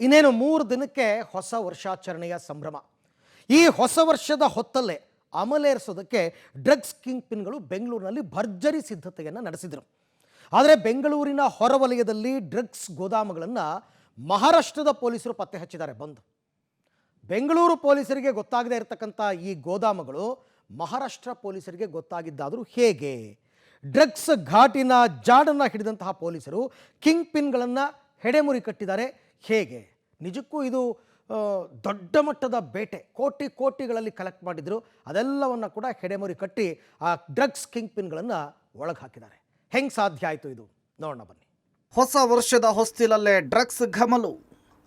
ಇನ್ನೇನು 3 ದಿನಕ್ಕೆ ಹೊಸ ವರ್ಷಾಚರಣೆಯ ಸಂಭ್ರಮ. ಈ ಹೊಸ ವರ್ಷದ ಹೊತ್ತಲ್ಲೇ ಅಮಲೇರಿಸೋದಕ್ಕೆ ಡ್ರಗ್ಸ್ ಕಿಂಗ್ ಪಿನ್ಗಳು ಬೆಂಗಳೂರಿನಲ್ಲಿ ಭರ್ಜರಿ ಸಿದ್ಧತೆಯನ್ನು ನಡೆಸಿದರು. ಆದರೆ ಬೆಂಗಳೂರಿನ ಹೊರವಲಯದಲ್ಲಿ ಡ್ರಗ್ಸ್ ಗೋದಾಮುಗಳನ್ನು ಮಹಾರಾಷ್ಟ್ರದ ಪೊಲೀಸರು ಪತ್ತೆ ಹಚ್ಚಿದ್ದಾರೆ. ಬೆಂಗಳೂರು ಪೊಲೀಸರಿಗೆ ಗೊತ್ತಾಗದೇ ಇರತಕ್ಕಂಥ ಈ ಗೋದಾಮುಗಳು ಮಹಾರಾಷ್ಟ್ರ ಪೊಲೀಸರಿಗೆ ಗೊತ್ತಾಗಿದ್ದಾದರೂ ಹೇಗೆ? ಡ್ರಗ್ಸ್ ಘಾಟಿನ ಜಾಡನ್ನು ಹಿಡಿದಂತಹ ಪೊಲೀಸರು ಕಿಂಗ್ ಪಿನ್ಗಳನ್ನು ಹೆಡೆಮುರಿ ಕಟ್ಟಿದ್ದಾರೆ ಹೇಗೆ? ನಿಜಕ್ಕೂ ಇದು ದೊಡ್ಡ ಮಟ್ಟದ ಬೇಟೆ, ಕೋಟಿಗಳಲ್ಲಿ ಕಲೆಕ್ಟ್ ಮಾಡಿದ್ರು. ಅದೆಲ್ಲವನ್ನು ಕೂಡ ಹೆಡೆಮುರಿ ಕಟ್ಟಿ ಆ ಡ್ರಗ್ಸ್ ಕಿಂಗ್ ಪಿನ್ಗಳನ್ನು ಒಳಗೆ ಹಾಕಿದ್ದಾರೆ. ಹೆಂಗೆ ಸಾಧ್ಯ ಆಯಿತು ಇದು? ನೋಡೋಣ ಬನ್ನಿ. ಹೊಸ ವರ್ಷದ ಹೊಸ್ತಿಲಲ್ಲೇ ಡ್ರಗ್ಸ್ ಘಮಲು.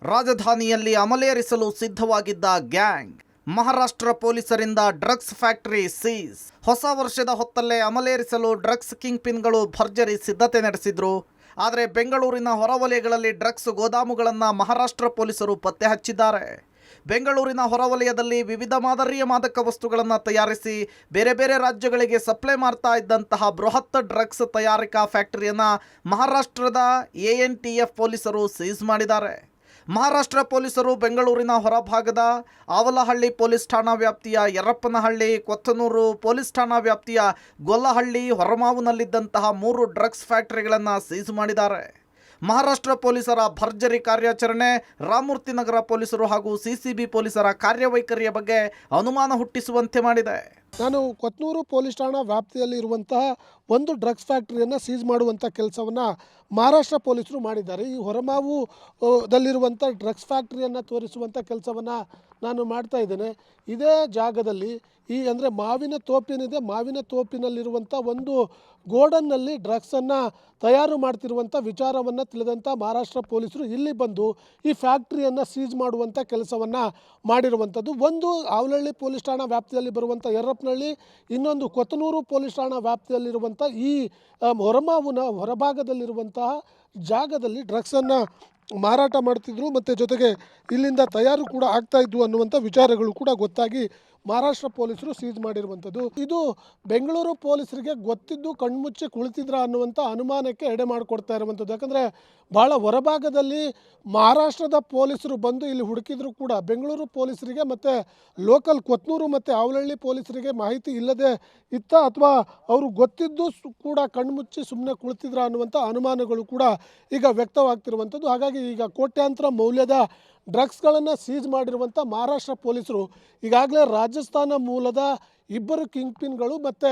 ರಾಜಧಾನಿಯಲ್ಲಿ ಅಮಲೇರಿಸಲು ಸಿದ್ಧವಾಗಿದ್ದ ಗ್ಯಾಂಗ್. ಮಹಾರಾಷ್ಟ್ರ ಪೊಲೀಸರಿಂದ ಡ್ರಗ್ಸ್ ಫ್ಯಾಕ್ಟರಿ ಸೀಸ್. ಹೊಸ ವರ್ಷದ ಹೊತ್ತಲ್ಲೇ ಅಮಲೇರಿಸಲು ಡ್ರಗ್ಸ್ ಕಿಂಗ್ ಪಿನ್ಗಳು ಭರ್ಜರಿ ಸಿದ್ಧತೆ ನಡೆಸಿದ್ರು. ಆದರೆ ಬೆಂಗಳೂರಿನ ಹೊರವಲಯಗಳಲ್ಲಿ ಡ್ರಗ್ಸ್ ಗೋದಾಮುಗಳನ್ನು ಮಹಾರಾಷ್ಟ್ರ ಪೊಲೀಸರು ಪತ್ತೆ ಹಚ್ಚಿದ್ದಾರೆ. ಬೆಂಗಳೂರಿನ ಹೊರವಲಯದಲ್ಲಿ ವಿವಿಧ ಮಾದರಿಯ ಮಾದಕ ವಸ್ತುಗಳನ್ನು ತಯಾರಿಸಿ ಬೇರೆ ಬೇರೆ ರಾಜ್ಯಗಳಿಗೆ ಸಪ್ಲೈ ಮಾಡ್ತಾ ಇದ್ದಂತಹ ಬೃಹತ್ ಡ್ರಗ್ಸ್ ತಯಾರಿಕಾ ಫ್ಯಾಕ್ಟರಿಯನ್ನು ಮಹಾರಾಷ್ಟ್ರದ ANTF ಪೊಲೀಸರು ಸೀಸ್ ಮಾಡಿದ್ದಾರೆ. ಮಹಾರಾಷ್ಟ್ರ ಪೊಲೀಸರು ಬೆಂಗಳೂರಿನ ಹೊರಭಾಗದ ಆವಲಹಳ್ಳಿ ಪೊಲೀಸ್ ಠಾಣಾ ವ್ಯಾಪ್ತಿಯ ಯರಪ್ಪನಹಳ್ಳಿ, ಕೊತ್ತನೂರು ಪೊಲೀಸ್ ಠಾಣಾ ವ್ಯಾಪ್ತಿಯ ಗೊಲ್ಲಹಳ್ಳಿ, ಹೊರಮಾವುನಲ್ಲಿದ್ದಂತಹ 3 ಡ್ರಗ್ಸ್ ಫ್ಯಾಕ್ಟರಿಗಳನ್ನು ಸೀಸ್ ಮಾಡಿದ್ದಾರೆ. ಮಹಾರಾಷ್ಟ್ರ ಪೊಲೀಸರ ಭರ್ಜರಿ ಕಾರ್ಯಾಚರಣೆ ರಾಮಮೂರ್ತಿ ನಗರ ಪೊಲೀಸರು ಹಾಗೂ CCB ಪೊಲೀಸರ ಕಾರ್ಯವೈಖರಿಯ ಬಗ್ಗೆ ಅನುಮಾನ ಹುಟ್ಟಿಸುವಂತೆ ಮಾಡಿದೆ. ನಾನು ಕೊತ್ನೂರು ಪೊಲೀಸ್ ಠಾಣಾ ವ್ಯಾಪ್ತಿಯಲ್ಲಿ ಇರುವಂತಹ ಒಂದು ಡ್ರಗ್ಸ್ ಫ್ಯಾಕ್ಟರಿಯನ್ನು ಸೀಸ್ ಮಾಡುವಂಥ ಕೆಲಸವನ್ನು ಮಹಾರಾಷ್ಟ್ರ ಪೊಲೀಸರು ಮಾಡಿದ್ದಾರೆ. ಈ ಹೊರಮಾವು ದಲ್ಲಿರುವಂಥ ಡ್ರಗ್ಸ್ ಫ್ಯಾಕ್ಟರಿಯನ್ನು ತೋರಿಸುವಂಥ ಕೆಲಸವನ್ನು ನಾನು ಮಾಡ್ತಾ ಇದ್ದೇನೆ. ಇದೇ ಜಾಗದಲ್ಲಿ ಅಂದರೆ ಮಾವಿನ ತೋಪಿನಿದೆ, ಮಾವಿನ ತೋಪಿನಲ್ಲಿರುವಂಥ ಒಂದು ಗೋಡನ್ನಲ್ಲಿ ಡ್ರಗ್ಸನ್ನು ತಯಾರು ಮಾಡ್ತಿರುವಂಥ ವಿಚಾರವನ್ನು ತಿಳಿದಂಥ ಮಹಾರಾಷ್ಟ್ರ ಪೊಲೀಸರು ಇಲ್ಲಿ ಬಂದು ಈ ಫ್ಯಾಕ್ಟ್ರಿಯನ್ನು ಸೀಸ್ ಮಾಡುವಂಥ ಕೆಲಸವನ್ನು ಮಾಡಿರುವಂಥದ್ದು. ಒಂದು ಆವಲಹಳ್ಳಿ ಪೊಲೀಸ್ ಠಾಣಾ ವ್ಯಾಪ್ತಿಯಲ್ಲಿ ಬರುವಂಥ ಯರಪ್ಪನಹಳ್ಳಿ, ಇನ್ನೊಂದು ಕೊತ್ತನೂರು ಪೊಲೀಸ್ ಠಾಣಾ ವ್ಯಾಪ್ತಿಯಲ್ಲಿರುವಂಥ ಈ ಹೊರಮಾವುನ ಹೊರಭಾಗದಲ್ಲಿರುವಂತಹ ಜಾಗದಲ್ಲಿ ಡ್ರಗ್ಸನ್ನು ಮಾರಾಟ ಮಾಡ್ತಿದ್ರು ಮತ್ತು ಜೊತೆಗೆ ಇಲ್ಲಿಂದ ತಯಾರು ಕೂಡ ಆಗ್ತಾ ಇದ್ವು ಅನ್ನುವಂಥ ವಿಚಾರಗಳು ಕೂಡ ಗೊತ್ತಾಗಿ ಮಹಾರಾಷ್ಟ್ರ ಪೊಲೀಸರು ಸೀಸ್ ಮಾಡಿರುವಂಥದ್ದು. ಇದು ಬೆಂಗಳೂರು ಪೊಲೀಸರಿಗೆ ಗೊತ್ತಿದ್ದು ಕಣ್ಮುಚ್ಚಿ ಕುಳಿತಿದ್ರ ಅನ್ನುವಂಥ ಅನುಮಾನಕ್ಕೆ ಎಡೆ ಮಾಡಿಕೊಡ್ತಾ ಇರುವಂಥದ್ದು. ಯಾಕಂದರೆ ಭಾಳ ಹೊರಭಾಗದಲ್ಲಿ ಮಹಾರಾಷ್ಟ್ರದ ಪೊಲೀಸರು ಬಂದು ಇಲ್ಲಿ ಹುಡುಕಿದ್ರು ಕೂಡ ಬೆಂಗಳೂರು ಪೊಲೀಸರಿಗೆ ಮತ್ತು ಲೋಕಲ್ ಕೊತ್ನೂರು ಮತ್ತು ಆವಲಹಳ್ಳಿ ಪೊಲೀಸರಿಗೆ ಮಾಹಿತಿ ಇಲ್ಲದೆ ಇತ್ತ ಅಥವಾ ಅವರು ಗೊತ್ತಿದ್ದು ಕೂಡ ಕಣ್ಮುಚ್ಚಿ ಸುಮ್ಮನೆ ಕುಳಿತಿದ್ರ ಅನ್ನುವಂಥ ಅನುಮಾನಗಳು ಕೂಡ ಈಗ ವ್ಯಕ್ತವಾಗ್ತಿರುವಂಥದ್ದು. ಹಾಗಾಗಿ ಈಗ ಕೋಟ್ಯಾಂತರ ಮೌಲ್ಯದ ಡ್ರಗ್ಸ್ಗಳನ್ನು ಸೀಸ್ ಮಾಡಿರುವಂಥ ಮಹಾರಾಷ್ಟ್ರ ಪೊಲೀಸರು ಈಗಾಗಲೇ ರಾಜಸ್ಥಾನ ಮೂಲದ 2 ಕಿಂಗ್ ಪಿನ್ಗಳು ಮತ್ತು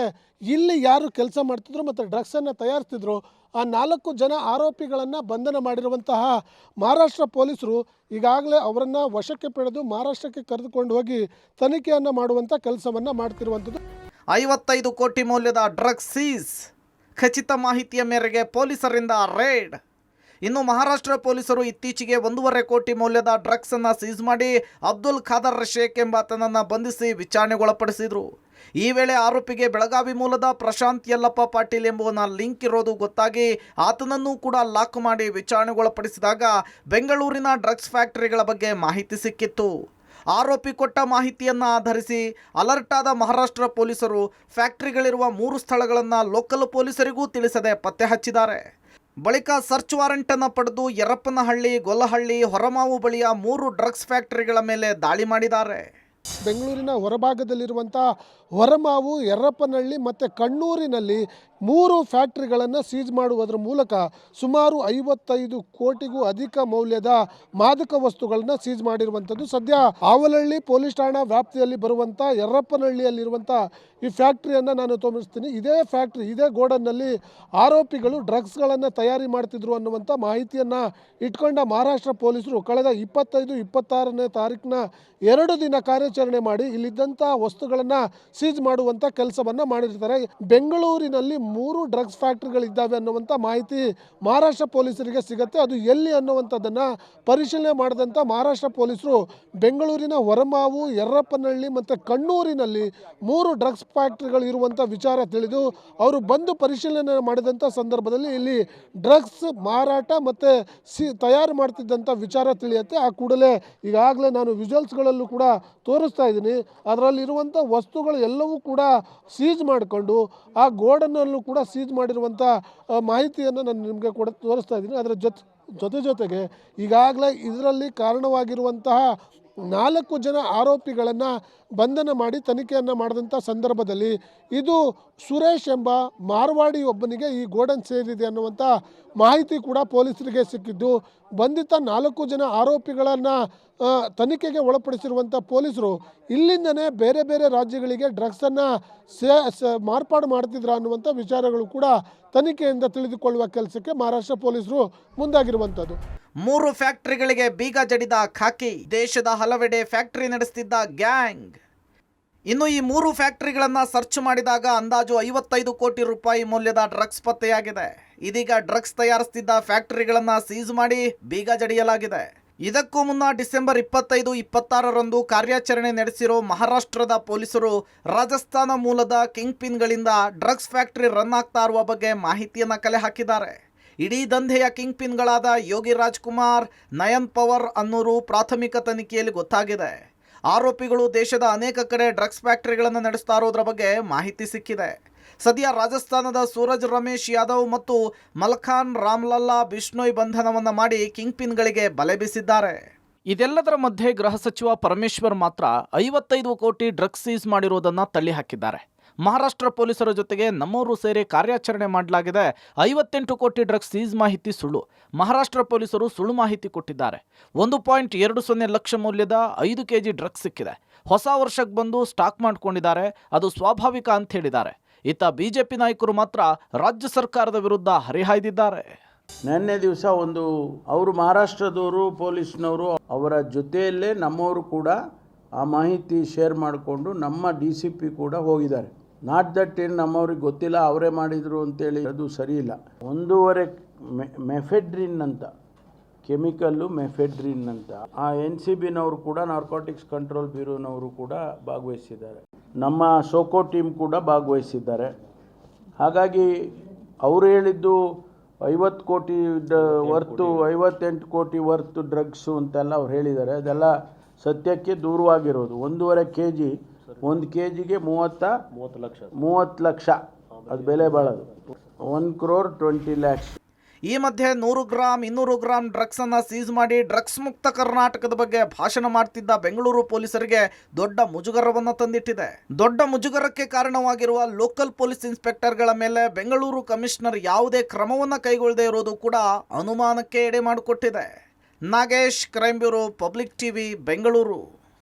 ಇಲ್ಲಿ ಯಾರು ಕೆಲಸ ಮಾಡ್ತಿದ್ರು ಮತ್ತು ಡ್ರಗ್ಸನ್ನು ತಯಾರಿಸ್ತಿದ್ರು ಆ 4 ಜನ ಆರೋಪಿಗಳನ್ನು ಬಂಧನ ಮಾಡಿರುವಂತಹ ಮಹಾರಾಷ್ಟ್ರ ಪೊಲೀಸರು ಈಗಾಗಲೇ ಅವರನ್ನು ವಶಕ್ಕೆ ಪಡೆದು ಮಹಾರಾಷ್ಟ್ರಕ್ಕೆ ಕರೆದುಕೊಂಡು ಹೋಗಿ ತನಿಖೆಯನ್ನು ಮಾಡುವಂಥ ಕೆಲಸವನ್ನು ಮಾಡ್ತಿರುವಂಥದ್ದು. 55 ಕೋಟಿ ಮೌಲ್ಯದ ಡ್ರಗ್ಸ್ ಸೀಸ್. ಖಚಿತ ಮಾಹಿತಿಯ ಮೇರೆಗೆ ಪೊಲೀಸರಿಂದ ರೇಡ್. ಇನ್ನು ಮಹಾರಾಷ್ಟ್ರ ಪೊಲೀಸರು ಇತ್ತೀಚೆಗೆ 1.5 ಕೋಟಿ ಮೌಲ್ಯದ ಡ್ರಗ್ಸ್ ಅನ್ನು ಸೀಸ್ ಮಾಡಿ ಅಬ್ದುಲ್ ಖಾದರ್ ಶೇಖ್ ಎಂಬಾತನನ್ನು ಬಂಧಿಸಿ ವಿಚಾರಣೆಗೊಳಪಡಿಸಿದರು. ಈ ವೇಳೆ ಆರೋಪಿಗೆ ಬೆಳಗಾವಿ ಮೂಲದ ಪ್ರಶಾಂತ್ ಯಲ್ಲಪ್ಪ ಪಾಟೀಲ್ ಎಂಬುವನ ಲಿಂಕ್ ಇರೋದು ಗೊತ್ತಾಗಿ ಆತನನ್ನು ಕೂಡ ಲಾಕ್ ಮಾಡಿ ವಿಚಾರಣೆಗೊಳಪಡಿಸಿದಾಗ ಬೆಂಗಳೂರಿನ ಡ್ರಗ್ಸ್ ಫ್ಯಾಕ್ಟರಿಗಳ ಬಗ್ಗೆ ಮಾಹಿತಿ ಸಿಕ್ಕಿತ್ತು. ಆರೋಪಿ ಕೊಟ್ಟ ಮಾಹಿತಿಯನ್ನು ಆಧರಿಸಿ ಅಲರ್ಟ್ ಆದ ಮಹಾರಾಷ್ಟ್ರ ಪೊಲೀಸರು ಫ್ಯಾಕ್ಟರಿಗಳಿರುವ 3 ಸ್ಥಳಗಳನ್ನು ಲೋಕಲ್ ಪೊಲೀಸರಿಗೂ ತಿಳಿಸದೆ ಪತ್ತೆ ಹಚ್ಚಿದ್ದಾರೆ. ಬಳಿಕ ಸರ್ಚ್ ವಾರೆಂಟ್ ಅನ್ನು ಪಡೆದು ಯರಪ್ಪನಹಳ್ಳಿ, ಗೊಲ್ಲಹಳ್ಳಿ, ಹೊರಮಾವು ಬಳಿಯ 3 ಡ್ರಗ್ಸ್ ಫ್ಯಾಕ್ಟರಿಗಳ ಮೇಲೆ ದಾಳಿ ಮಾಡಿದ್ದಾರೆ. ಬೆಂಗಳೂರಿನ ಹೊರಭಾಗದಲ್ಲಿರುವಂಥ ಹೊರಮಾವು, ಯರಪ್ಪನಹಳ್ಳಿ ಮತ್ತು ಕಣ್ಣೂರಿನಲ್ಲಿ 3 ಫ್ಯಾಕ್ಟ್ರಿಗಳನ್ನು ಸೀಸ್ ಮಾಡುವುದರ ಮೂಲಕ ಸುಮಾರು 55 ಕೋಟಿಗೂ ಅಧಿಕ ಮೌಲ್ಯದ ಮಾದಕ ವಸ್ತುಗಳನ್ನು ಸೀಸ್ ಮಾಡಿರುವಂಥದ್ದು. ಸದ್ಯ ಆವಲಹಳ್ಳಿ ಪೊಲೀಸ್ ಠಾಣಾ ವ್ಯಾಪ್ತಿಯಲ್ಲಿ ಬರುವಂಥ ಯರಪ್ಪನಹಳ್ಳಿಯಲ್ಲಿರುವಂಥ ಈ ಫ್ಯಾಕ್ಟ್ರಿಯನ್ನು ನಾನು ತೋರಿಸ್ತೀನಿ. ಇದೇ ಫ್ಯಾಕ್ಟ್ರಿ, ಇದೇ ಗೋಡನ್ನಲ್ಲಿ ಆರೋಪಿಗಳು ಡ್ರಗ್ಸ್ಗಳನ್ನು ತಯಾರಿ ಮಾಡ್ತಿದ್ರು ಅನ್ನುವಂಥ ಮಾಹಿತಿಯನ್ನು ಇಟ್ಕೊಂಡ ಮಹಾರಾಷ್ಟ್ರ ಪೊಲೀಸರು ಕಳೆದ 25-26ನೇ ತಾರೀಕಿನ 2 ದಿನ ಕಾರ್ಯಾಚರಣೆ ಮಾಡಿ ಇಲ್ಲಿದ್ದಂಥ ವಸ್ತುಗಳನ್ನು ಸೀಸ್ ಮಾಡುವಂಥ ಕೆಲಸವನ್ನು ಮಾಡಿರ್ತಾರೆ. ಬೆಂಗಳೂರಿನಲ್ಲಿ 3 ಡ್ರಗ್ಸ್ ಫ್ಯಾಕ್ಟ್ರಿಗಳಿದ್ದಾವೆ ಅನ್ನುವಂಥ ಮಾಹಿತಿ ಮಹಾರಾಷ್ಟ್ರ ಪೊಲೀಸರಿಗೆ ಸಿಗುತ್ತೆ. ಅದು ಎಲ್ಲಿ ಅನ್ನುವಂಥದ್ದನ್ನು ಪರಿಶೀಲನೆ ಮಾಡಿದಂಥ ಮಹಾರಾಷ್ಟ್ರ ಪೊಲೀಸರು ಬೆಂಗಳೂರಿನ ಹೊರಮಾವು, ಯರಪ್ಪನಹಳ್ಳಿ ಮತ್ತು ಕಣ್ಣೂರಿನಲ್ಲಿ 3 ಡ್ರಗ್ಸ್ ಫ್ಯಾಕ್ಟ್ರಿಗಳು ಇರುವಂಥ ವಿಚಾರ ತಿಳಿದು ಅವರು ಬಂದು ಪರಿಶೀಲನೆ ಮಾಡಿದಂಥ ಸಂದರ್ಭದಲ್ಲಿ ಇಲ್ಲಿ ಡ್ರಗ್ಸ್ ಮಾರಾಟ ಮತ್ತು ತಯಾರು ಮಾಡ್ತಿದ್ದಂಥ ವಿಚಾರ ತಿಳಿಯುತ್ತೆ. ಆ ಕೂಡಲೇ ಈಗಾಗಲೇ ನಾನು ವಿಜುವಲ್ಸ್ಗಳಲ್ಲೂ ಕೂಡ ತೋರಿಸ್ತಾ ಇದ್ದೀನಿ. ಅದರಲ್ಲಿರುವಂಥ ವಸ್ತುಗಳು ಎಲ್ಲವೂ ಕೂಡ ಸೀಸ್ ಮಾಡಿಕೊಂಡು ಆ ಗೋಡನಲ್ಲೂ ಕೂಡ ಸೀಸ್ ಮಾಡಿರುವಂಥ ಮಾಹಿತಿಯನ್ನು ನಾನು ನಿಮಗೆ ಕೂಡ ತೋರಿಸ್ತಾ ಇದ್ದೀನಿ. ಅದರ ಜೊತೆಗೆ ಈಗಾಗಲೇ ಇದರಲ್ಲಿ ಕಾರಣವಾಗಿರುವಂತಹ 4 ಜನ ಆರೋಪಿಗಳನ್ನು ಬಂಧನ ಮಾಡಿ ತನಿಖೆಯನ್ನು ಮಾಡಿದಂಥ ಸಂದರ್ಭದಲ್ಲಿ ಇದು ಸುರೇಶ್ ಎಂಬ ಮಾರ್ವಾಡಿ ಒಬ್ಬನಿಗೆ ಈ ಗೋಡನ್ ಸೇರಿದೆ ಅನ್ನುವಂಥ ಮಾಹಿತಿ ಕೂಡ ಪೊಲೀಸರಿಗೆ ಸಿಕ್ಕಿದ್ದು, ಬಂಧಿತ 4 ಜನ ಆರೋಪಿಗಳನ್ನು ತನಿಖೆಗೆ ಒಳಪಡಿಸಿರುವಂಥ ಪೊಲೀಸರು ಇಲ್ಲಿಂದನೇ ಬೇರೆ ಬೇರೆ ರಾಜ್ಯಗಳಿಗೆ ಡ್ರಗ್ಸನ್ನು ಮಾರ್ಪಾಡು ಮಾಡ್ತಿದ್ರ ಅನ್ನುವಂಥ ವಿಚಾರಗಳು ಕೂಡ ತನಿಖೆಯಿಂದ ತಿಳಿದುಕೊಳ್ಳುವ ಕೆಲಸಕ್ಕೆ ಮಹಾರಾಷ್ಟ್ರ ಪೊಲೀಸರು ಮುಂದಾಗಿರುವಂಥದ್ದು. 3 ಫ್ಯಾಕ್ಟರಿಗಳಿಗೆ ಬೀಗ ಜಡಿದ ಖಾಕಿ, ದೇಶದ ಹಲವೆಡೆ ಫ್ಯಾಕ್ಟರಿ ನಡೆಸುತ್ತಿದ್ದ ಗ್ಯಾಂಗ್. ಇನ್ನು ಈ 3 ಫ್ಯಾಕ್ಟರಿಗಳನ್ನು ಸರ್ಚ್ ಮಾಡಿದಾಗ ಅಂದಾಜು 55 ಕೋಟಿ ರೂಪಾಯಿ ಮೌಲ್ಯದ ಡ್ರಗ್ಸ್ ಪತ್ತೆಯಾಗಿದೆ. ಇದೀಗ ಡ್ರಗ್ಸ್ ತಯಾರಿಸುತ್ತಿದ್ದ ಫ್ಯಾಕ್ಟರಿಗಳನ್ನು ಸೀಸ್ ಮಾಡಿ ಬೀಗ ಜಡಿಯಲಾಗಿದೆ. ಇದಕ್ಕೂ ಮುನ್ನ ಡಿಸೆಂಬರ್ 25, 26ರಂದು ಕಾರ್ಯಾಚರಣೆ ನಡೆಸಿರೋ ಮಹಾರಾಷ್ಟ್ರದ ಪೊಲೀಸರು ರಾಜಸ್ಥಾನ ಮೂಲದ ಕಿಂಗ್ ಪಿನ್ಗಳಿಂದ ಡ್ರಗ್ಸ್ ಫ್ಯಾಕ್ಟರಿ ರನ್ ಆಗ್ತಾ ಇರುವ ಬಗ್ಗೆ ಮಾಹಿತಿಯನ್ನು ಕಲೆ ಹಾಕಿದ್ದಾರೆ. ಇಡೀ ದಂಧೆಯ ಕಿಂಗ್ ಪಿನ್ಗಳಾದ ಯೋಗಿ ರಾಜ್ಕುಮಾರ್, ನಯನ್ ಪವರ್ ಅನ್ನೋರು ಪ್ರಾಥಮಿಕ ತನಿಖೆಯಲ್ಲಿ ಗೊತ್ತಾಗಿದೆ. ಆರೋಪಿಗಳು ದೇಶದ ಅನೇಕ ಕಡೆ ಡ್ರಗ್ಸ್ ಫ್ಯಾಕ್ಟರಿಗಳನ್ನು ನಡೆಸ್ತಾ ಇರೋದ್ರ ಬಗ್ಗೆ ಮಾಹಿತಿ ಸಿಕ್ಕಿದೆ. ಸದ್ಯ ರಾಜಸ್ಥಾನದ ಸೂರಜ್ ರಮೇಶ್ ಯಾದವ್ ಮತ್ತು ಮಲ್ಖಾನ್ ರಾಮ್ಲಲ್ಲಾ ಬಿಷ್ಣೋಯ್ ಬಂಧನವನ್ನು ಮಾಡಿ ಕಿಂಗ್ ಪಿನ್ಗಳಿಗೆ ಬಲೆ ಬೀಸಿದ್ದಾರೆ. ಇದೆಲ್ಲದರ ಮಧ್ಯೆ ಗೃಹ ಸಚಿವ ಪರಮೇಶ್ವರ್ ಮಾತ್ರ 55 ಕೋಟಿ ಡ್ರಗ್ಸ್ ಸೀಸ್ ಮಾಡಿರುವುದನ್ನು ತಳ್ಳಿ ಹಾಕಿದ್ದಾರೆ. ಮಹಾರಾಷ್ಟ್ರ ಪೊಲೀಸರ ಜೊತೆಗೆ ನಮ್ಮವರು ಸೇರಿ ಕಾರ್ಯಾಚರಣೆ ಮಾಡಲಾಗಿದೆ. 58 ಕೋಟಿ ಡ್ರಗ್ಸ್ ಸೀಸ್ ಮಾಹಿತಿ ಸುಳ್ಳು. ಮಹಾರಾಷ್ಟ್ರ ಪೊಲೀಸರು ಸುಳ್ಳು ಮಾಹಿತಿ ಕೊಟ್ಟಿದ್ದಾರೆ. 1.20 ಲಕ್ಷ ಮೌಲ್ಯದ 5 kg ಡ್ರಗ್ಸ್ ಸಿಕ್ಕಿದೆ. ಹೊಸ ವರ್ಷಕ್ಕೆ ಬಂದು ಸ್ಟಾಕ್ ಮಾಡ್ಕೊಂಡಿದ್ದಾರೆ. ಅದು ಸ್ವಾಭಾವಿಕ ಅಂತ ಹೇಳಿದ್ದಾರೆ. ಇತ್ತ ಬಿಜೆಪಿ ನಾಯಕರು ಮಾತ್ರ ರಾಜ್ಯ ಸರ್ಕಾರದ ವಿರುದ್ಧ ಹರಿಹಾಯ್ದಿದ್ದಾರೆ. ನಿನ್ನೆ ದಿವಸ ಅವರು ಮಹಾರಾಷ್ಟ್ರದವರು ಪೊಲೀಸ್ನವರು ಅವರ ಜೊತೆಯಲ್ಲೇ ನಮ್ಮವರು ಕೂಡ ಆ ಮಾಹಿತಿ ಶೇರ್ ಮಾಡಿಕೊಂಡು ನಮ್ಮ DCP ಕೂಡ ಹೋಗಿದ್ದಾರೆ. ನಾಟ್ ದಟ್ ಏನು ನಮ್ಮವ್ರಿಗೆ ಗೊತ್ತಿಲ್ಲ ಅವರೇ ಮಾಡಿದರು ಅಂತೇಳಿ ಅದು ಸರಿ ಇಲ್ಲ. 1.5 ಮೆಫೆಡ್ರಿನ್ ಅಂತ ಕೆಮಿಕಲ್ಲು, ಮೆಫೆಡ್ರಿನ್ ಅಂತ ಆ NCBನವರು ಕೂಡ ನಾರ್ಕೋಟಿಕ್ಸ್ ಕಂಟ್ರೋಲ್ ಬ್ಯೂರೋನವರು ಕೂಡ ಭಾಗವಹಿಸಿದ್ದಾರೆ. ನಮ್ಮ ಸೋಕೋ ಟೀಮ್ ಕೂಡ ಭಾಗವಹಿಸಿದ್ದಾರೆ. ಹಾಗಾಗಿ ಅವರು ಹೇಳಿದ್ದು 50 ಕೋಟಿ ವರ್ತು 58 ಕೋಟಿ ವರ್ತು ಡ್ರಗ್ಸು ಅಂತೆಲ್ಲ ಅವ್ರು ಹೇಳಿದ್ದಾರೆ. ಅದೆಲ್ಲ ಸತ್ಯಕ್ಕೆ ದೂರವಾಗಿರೋದು. 1.5 kg 1 kgಗೆ 30 ಲಕ್ಷ ಅದು ಬೆಲೆ ಬಾಳೋದು. 1,20 lakhs. ಈ ಮಧ್ಯೆ 100 ಗ್ರಾಂ 200 ಗ್ರಾಂ ಡ್ರಗ್ಸ್ ಅನ್ನ ಸೀಸ್ ಮಾಡಿ ಡ್ರಗ್ಸ್ ಮುಕ್ತ ಕರ್ನಾಟಕದ ಬಗ್ಗೆ ಭಾಷಣ ಮಾಡ್ತಿದ್ದ ಬೆಂಗಳೂರು ಪೊಲೀಸರಿಗೆ ದೊಡ್ಡ ಮುಜುಗರವನ್ನು ತಂದಿಟ್ಟಿದೆ. ದೊಡ್ಡ ಮುಜುಗರಕ್ಕೆ ಕಾರಣವಾಗಿರುವ ಲೋಕಲ್ ಪೊಲೀಸ್ ಇನ್ಸ್ಪೆಕ್ಟರ್ಗಳ ಮೇಲೆ ಬೆಂಗಳೂರು ಕಮಿಷನರ್ ಯಾವುದೇ ಕ್ರಮವನ್ನು ಕೈಗೊಳ್ಳದೇ ಇರೋದು ಕೂಡ ಅನುಮಾನಕ್ಕೆ ಎಡೆ ಮಾಡಿಕೊಟ್ಟಿದೆ. Nagesh, crime bureau, public TV, Bengaluru.